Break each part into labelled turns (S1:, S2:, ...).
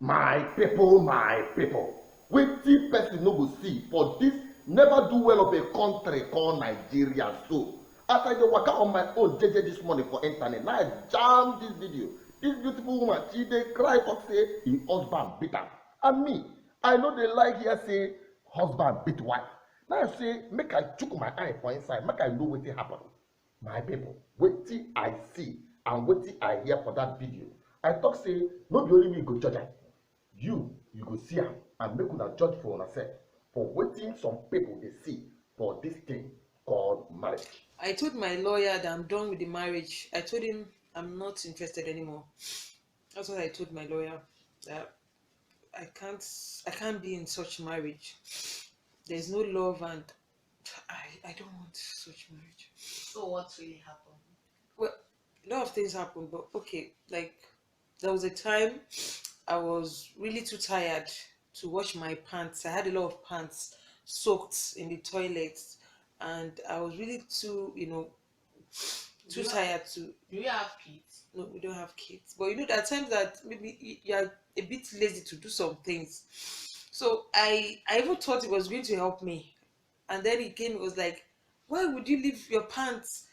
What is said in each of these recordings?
S1: My people. Wetin person no go see for this never do well of a country called Nigeria. So, as I dey waka on my own jeje this morning for internet, now I jam this video. This beautiful woman, she dey cry talk say im husband beat am. And me, I no dey like hear say husband beat wife. Now I say make I chook my eye for inside, make I know wetin happen. My people, wetin I see and wetin I hear for that video, I talk say no be only me go judge am. You go see am and make una judge for una sef for wetin some people dey see for this thing called marriage.
S2: I told my lawyer that I'm done with the marriage. I told him I'm not interested anymore. That's what I told my lawyer, that I can't be in such marriage. There's no love and I don't want such marriage.
S3: So what really happened?
S2: Well, a lot of things happened, but okay, like there was a time I was really too tired to wash my pants. I had a lot of pants soaked in the toilet, and I was really too tired to.
S3: Do you have kids?
S2: No, we don't have kids. But there are times that maybe you're a bit lazy to do some things. So I even thought it was going to help me. And then it came, it was like, why would you leave your pants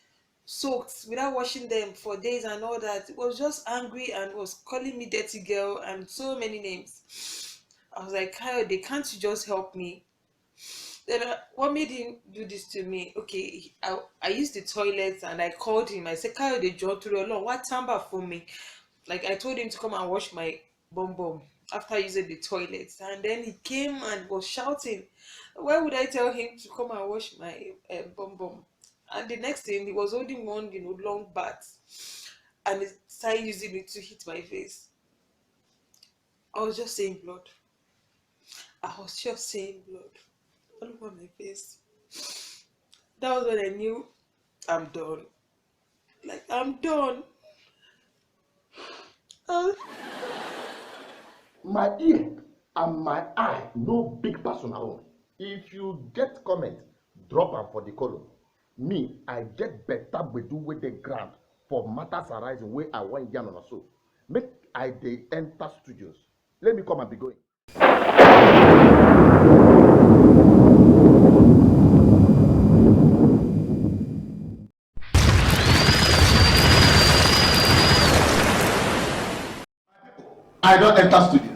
S2: soaked without washing them for days and all that? It was just angry and was calling me dirty girl and so many names. I was like, Kayode, can't you just help me? Then what made him do this to me? Okay, I used the toilet and I called him. I said, Kayode, John through along, what tamba for me? Like I told him to come and wash my bum after using the toilet, and then he came and was shouting. Why would I tell him to come and wash my bum? And the next thing, he was holding one, long bat, and he started using it to hit my face. I was just saying blood. All over my face. That was when I knew I'm done. Like, I'm done.
S1: My ear and my eye no big person alone. If you get comment, drop am for the column. Me, I get better gbedu wey dey ground for matters arising wey I wan yarn una so. Make I dey enter studios. Let me come and be going. I don't enter studios.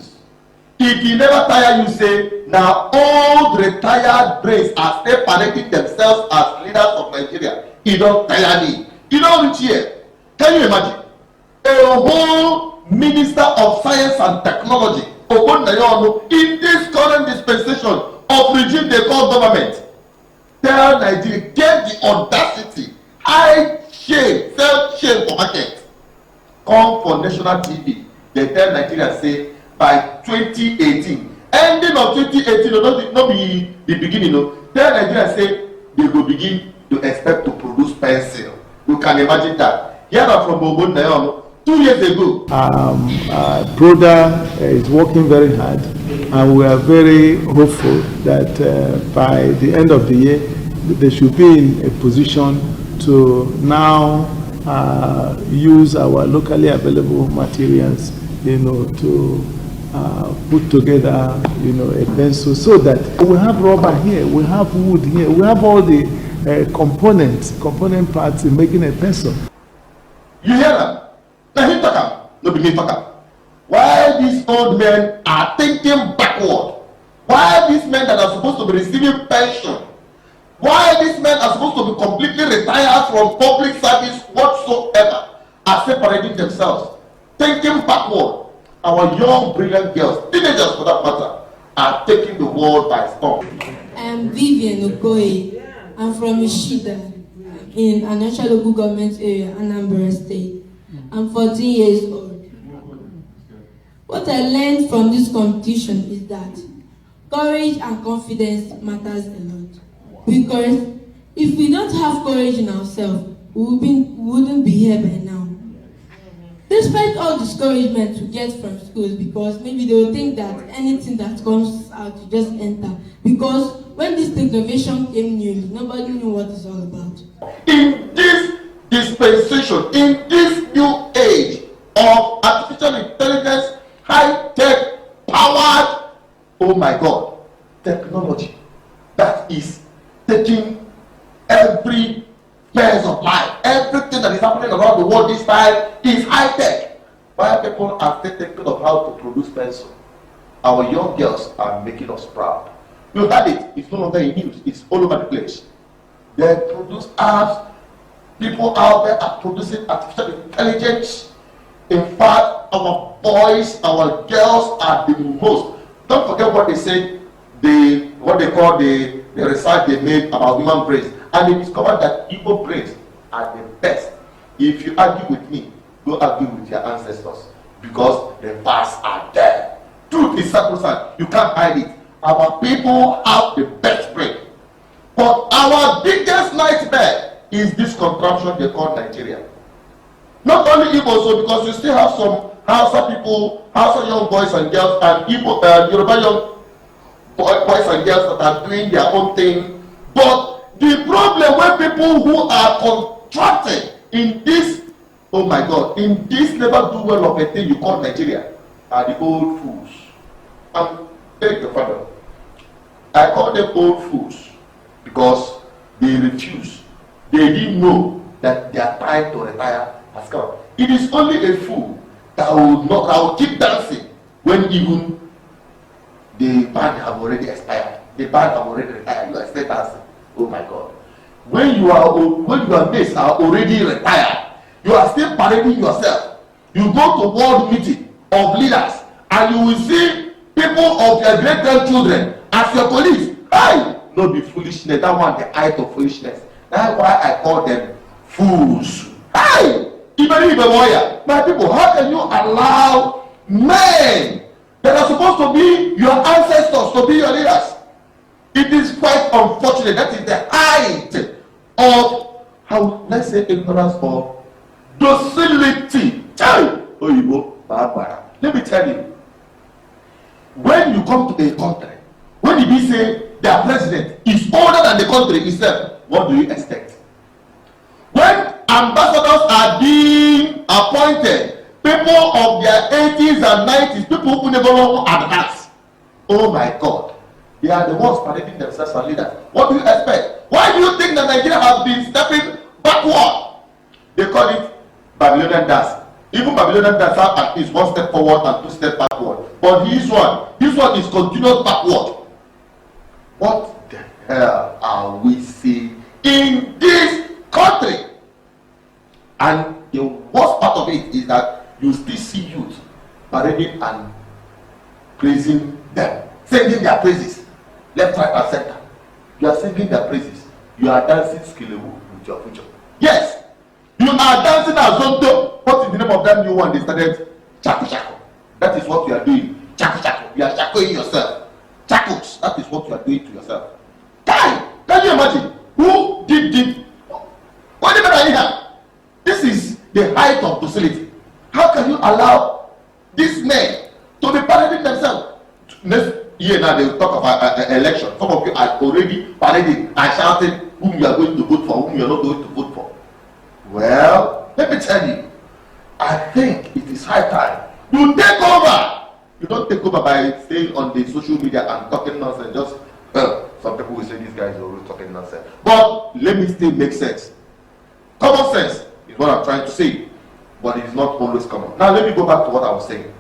S1: If you never tire you say, now old retired brains are still parading themselves as leaders of Nigeria. You don't tire me. You don't reach here. Can you imagine? A whole minister of science and technology, in this current dispensation of regime they call government, tell Nigeria, get the audacity, self-shame for market, come for national TV. They tell Nigeria say by 2018, ending of 2018, not be the beginning. Tell Nigeria say they will begin to expect to produce pencil. You can imagine that. Here from Bobon Nayon 2 years ago.
S4: Brother is working very hard, and we are very hopeful that by the end of the year, they should be in a position to now use our locally available materials, to put together, a pencil, so that we have rubber here, we have wood here, we have all the component parts in making a pencil.
S1: You hear that? Now him talk am, no be me talk am. Why these old men are thinking backward? Why these men that are supposed to be receiving pension? Why these men are supposed to be completely retired from public service whatsoever are separating themselves? Thinking backward. Our young, brilliant girls, teenagers for that matter, are taking the world by storm.
S5: I'm Vivian Okoye. I'm from Ishida in Anasha local government area, Anambra State. I'm 14 years old. What I learned from this competition is that courage and confidence matters a lot. Because if we don't have courage in ourselves, we wouldn't be here by now. Despite all discouragement we get from schools, because maybe they will think that anything that comes out, you just enter. Because when this innovation came newly, nobody knew what it's all about.
S1: In this dispensation, in this new age of artificial intelligence, high-tech oh my God, technology that is taking every phase of life. Everything that is happening around the world this time is high tech. Why people are still thinking of how to produce pencil? Our young girls are making us proud. You had it, it's no longer in news, it's all over the place. They produce apps, people out there are producing artificial intelligence. In fact, our boys, our girls are the most. Don't forget what they said, what they call the research they made about human brains. And they discovered that Igbo brains are the best. If you argue with me, go argue with your ancestors, because the facts are there. Truth is sacrosanct. You can't hide it. Our people have the best brain. But our biggest nightmare is this contraption they call Nigeria. Not only Igbo, so because you still have some Hausa people, Hausa young boys and girls, and Igbo, Yoruba young boys and girls that are doing their own thing. But the problem with people who are contracted in this, oh my God, in this never do well of a thing you call Nigeria, are the old fools. Beg your father. I call them old fools because they refuse. They didn't know that their time to retire has come. It is only a fool that will keep dancing when even the band have already expired. The band have already retired. You are still dancing. Oh my God! When your mates are already retired, you are still parading yourself. You go to world meeting of leaders, and you will see people of your great grandchildren as your colleagues. Hey, no be foolishness. That one the height of foolishness. That's why I call them fools. Hey, my people, how can you allow men that are supposed to be your ancestors to be your leaders? It is quite unfortunate. That is the height of, how, let's say, ignorance or docility. Let me tell you, when you come to a country, when the be say their president is older than the country itself, what do you expect? When ambassadors are being appointed, people of their 80s and 90s, people who never know adverts, oh my God, they are the ones parading themselves as leaders. What do you expect? Why do you think that Nigeria has been stepping backward? They call it Babylonian dance. Even Babylonian dance have at least one step forward and two steps backward. But this one is continuous backward. What the hell are we seeing in this country? And the worst part of it is that you still see youth parading and praising them, singing their praises, left, right, and center. You are singing their praises. You are dancing skillewu with your future. Yes, you are dancing as Zonto. What is the name of that new one they started? Chaku Chaku. That is what you are doing. Chaku Chaku. You are chakuing yourself. Chakus. That is what you are doing to yourself. Can you imagine who did it? Whatever I have. This is the height of docility. How can you allow these men to be parading themselves? Next year now they will talk about election. Some of you are already parading and shouting whom you are going to vote for, whom you are not going to vote for. Well, let me tell you, I think it is high time you take over. You don't take over by staying on the social media and talking nonsense. Just some people will say these guys are always talking nonsense. But let me still make sense. Common sense is what I'm trying to say, but it's not always common. Now let me go back to what I was saying.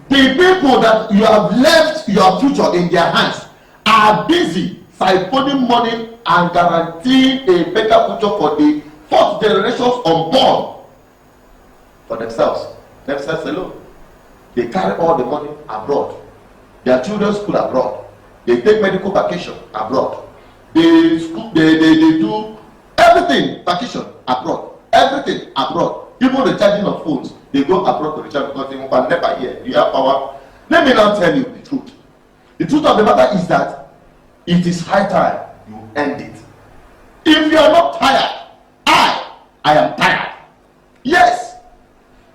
S1: The people that you have left your future in their hands are busy siphoning money and guaranteeing a better future for the fourth generations unborn for themselves alone. They carry all the money abroad. Their children's school abroad. They take medical vacation abroad. They do everything vacation abroad. Everything abroad. Even the charging of phones, they go abroad to recharge because they can never hear. You have power. Let me now tell you the truth. The truth of the matter is that it is high time you end it. If you are not tired, I am tired. Yes.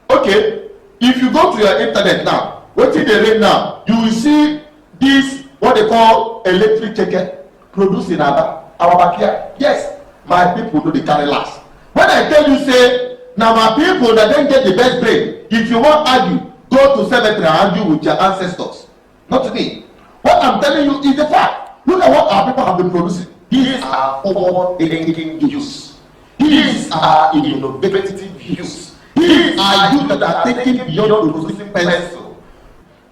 S1: Okay. If you go to your internet now, waiting the rain now, you will see this what they call electric ticket produced in our backyard. Yes, my people do the carry last. When I tell you say, now my people that don't get the best brain, if you want argue, go to cemetery and argue with your ancestors. Not to me. What I'm telling you is the fact. Look at what our people have been producing. These are forward-thinking youths. These are innovative youths. These are youths that are thinking beyond producing pencil.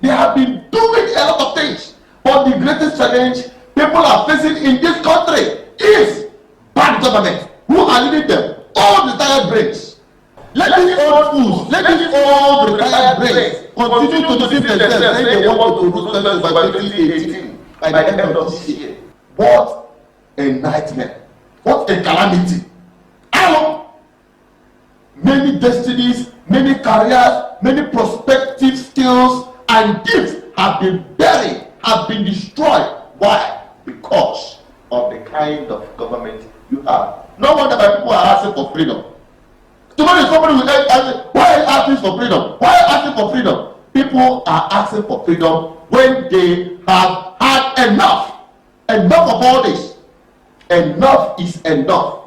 S1: They have been doing a lot of things. But the greatest challenge people are facing in this country is bad government. Who are leading them? All retired brains. Let these old fools, let these old retired brains continue to deceive themselves saying they want to produce pencil by 2018, by the end of this year. What a nightmare. What a calamity. How many destinies, many careers, many prospective skills and gifts have been buried, have been destroyed. Why? Because of the kind of government you have. No wonder my people are asking for freedom. Tomorrow somebody will ask, why are you asking for freedom? Why are you asking for freedom? People are asking for freedom when they have had enough. Enough of all this. Enough is enough.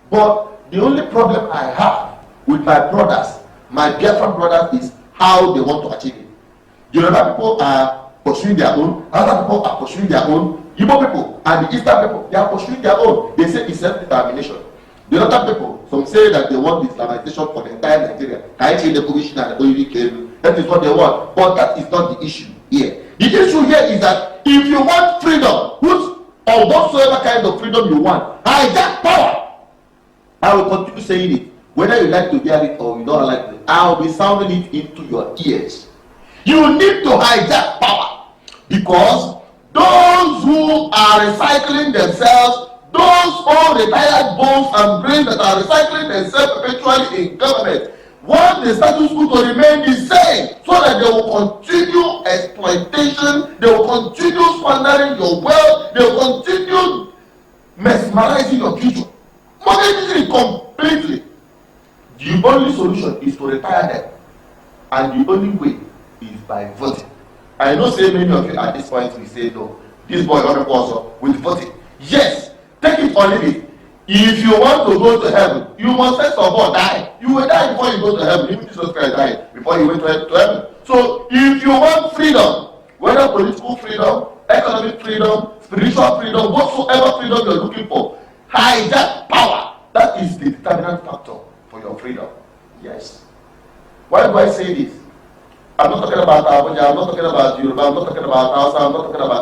S1: But the only problem I have with my brothers, my Biafran brothers, is how they want to achieve it. Yoruba people are pursuing their own, other people are pursuing their own, Igbo people and the Eastern people, they are pursuing their own. They say it's self-determination. The other people, some say that they want Islamization for the entire Nigeria. That is what they want. But that is not the issue here. The issue here is that if you want freedom, or whatsoever kind of freedom you want, hijack power. I will continue saying it. Whether you like to hear it or you don't like it, I will be sounding it into your ears. You need to hijack power, because those who are recycling themselves, those old retired bones and brains that are recycling themselves perpetually in government, want the status quo to remain the same, so that they will continue exploitation, they will continue squandering your wealth, they will continue mesmerizing your future. Mortgaging completely. The only solution is to retire them, and the only way is by voting. I know say many of you at this point will say no, this boy not also with voting. Yes, take it or leave it. If you want to go to heaven, you must first of all die. You will die before you go to heaven. Even Jesus Christ died before he went to heaven. So if you want freedom, whether political freedom, economic freedom, spiritual freedom, whatsoever freedom you're looking for, hijack power. That is the determinant factor for your freedom. Yes. Why do I say this? I'm not talking about Abuja, I'm not talking about Yoruba, I'm not talking about Hausa,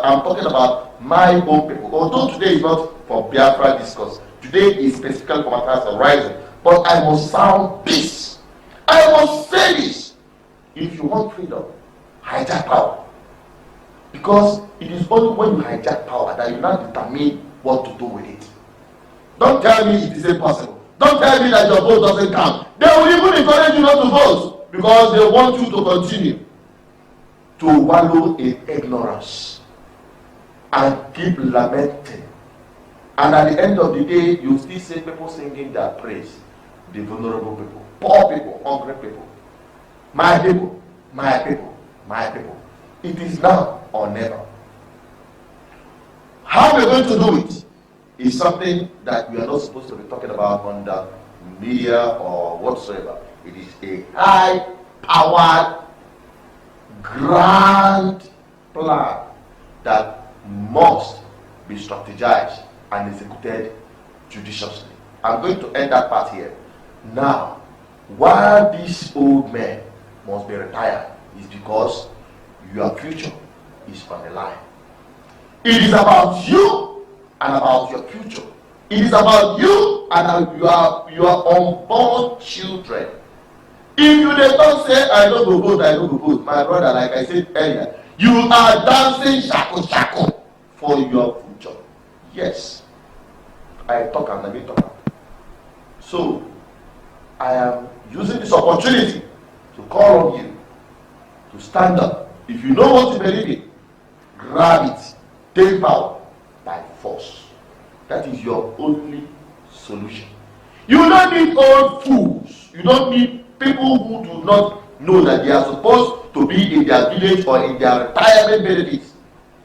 S1: I'm talking about my own people. Although today is not for Biafra discourse, today is specifically for matters arising. But I must sound this. I must say this. If you want freedom, hijack power. Because it is only when you hijack power that you now determine what to do with it. Don't tell me it is impossible. Don't tell me that your vote doesn't count. They will even encourage you not to vote, because they want you to continue to wallow in ignorance and keep lamenting. And at the end of the day, you still see people singing their praise. The vulnerable people, poor people, hungry people. My people, my people, my people. It is now or never. How we're going to do it is something that we are not supposed to be talking about on the media or whatsoever. It is a high-powered, grand plan that must be strategized and executed judiciously. I'm going to end that part here. Now, why these old men must be retired is because your future is on the line. It is about you and about your future. It is about you and your unborn children. If you don't say, I don't go vote, I don't go vote, my brother, like I said earlier, you are dancing shako for your future. Yes. I talk and let me talk. So, I am using this opportunity to call on you to stand up. If you know what you believe in, grab it, take power by force. That is your only solution. You don't need old fools. You don't need people who do not know that they are supposed to be in their village or in their retirement benefits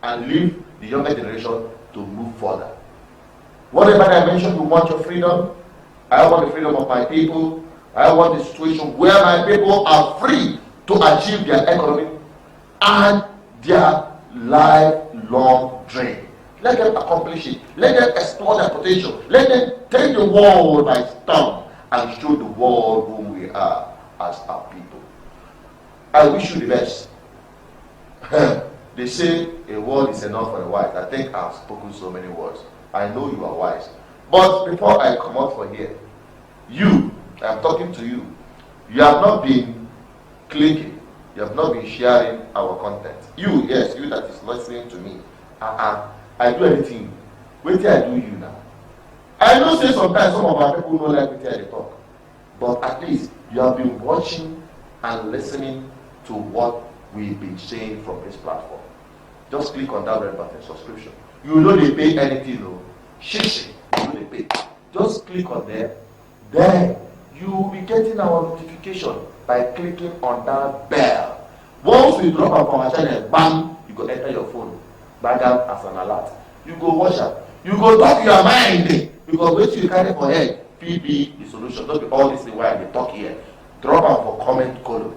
S1: and leave the younger generation to move further. Whatever dimension you want your freedom, I want the freedom of my people. I want the situation where my people are free to achieve their economic and their lifelong dream. Let them accomplish it. Let them explore their potential. Let them take the world by storm and show the world who we are as our people. I wish you the best. They say a word is enough for the wise. I think I've spoken so many words. I know you are wise. But before I come out from here, I'm talking to you. You have not been clicking. You have not been sharing our content. You that is listening to me. I do anything. Wait till I do you now. I know say sometimes some of our people don't like what I talk. But at least you have been watching and listening to what we've been saying from this platform. Just click on that red button, subscription. You know they pay anything, no? Shishi, you know they pay. Just click on there. Then you will be getting our notification by clicking on that bell. Once we drop up on our channel, bam, you go enter your phone. Back out as an alert. You go watch up. You go talk your mind. Because what you carry for head, be the solution. Don't be all this thing while they talk here. Drop out for comment column.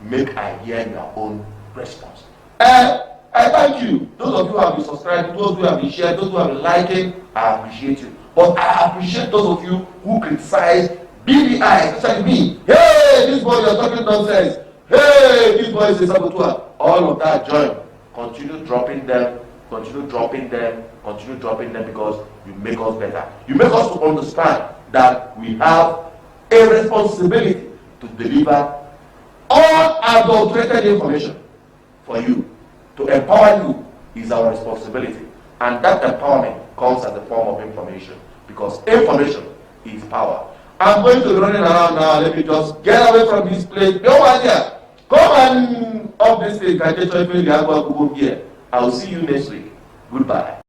S1: Make I hear your own response. I thank you. Those of you who have been subscribing, those who have been sharing, those who have been liking, I appreciate you. But I appreciate those of you who criticize BVI, especially me. Hey, this boy, you're talking nonsense. Hey, this boy is a saboteur. All of that, join. Continue dropping them, continue dropping them, continue dropping them because you make us better. You make us to understand that we have a responsibility to deliver unadulterated information for you. To empower you is our responsibility. And that empowerment comes as a form of information. Because information is power. I'm going to be running around now. Let me just get away from this place. No idea. Come and up this thing. I will see you next week. Goodbye.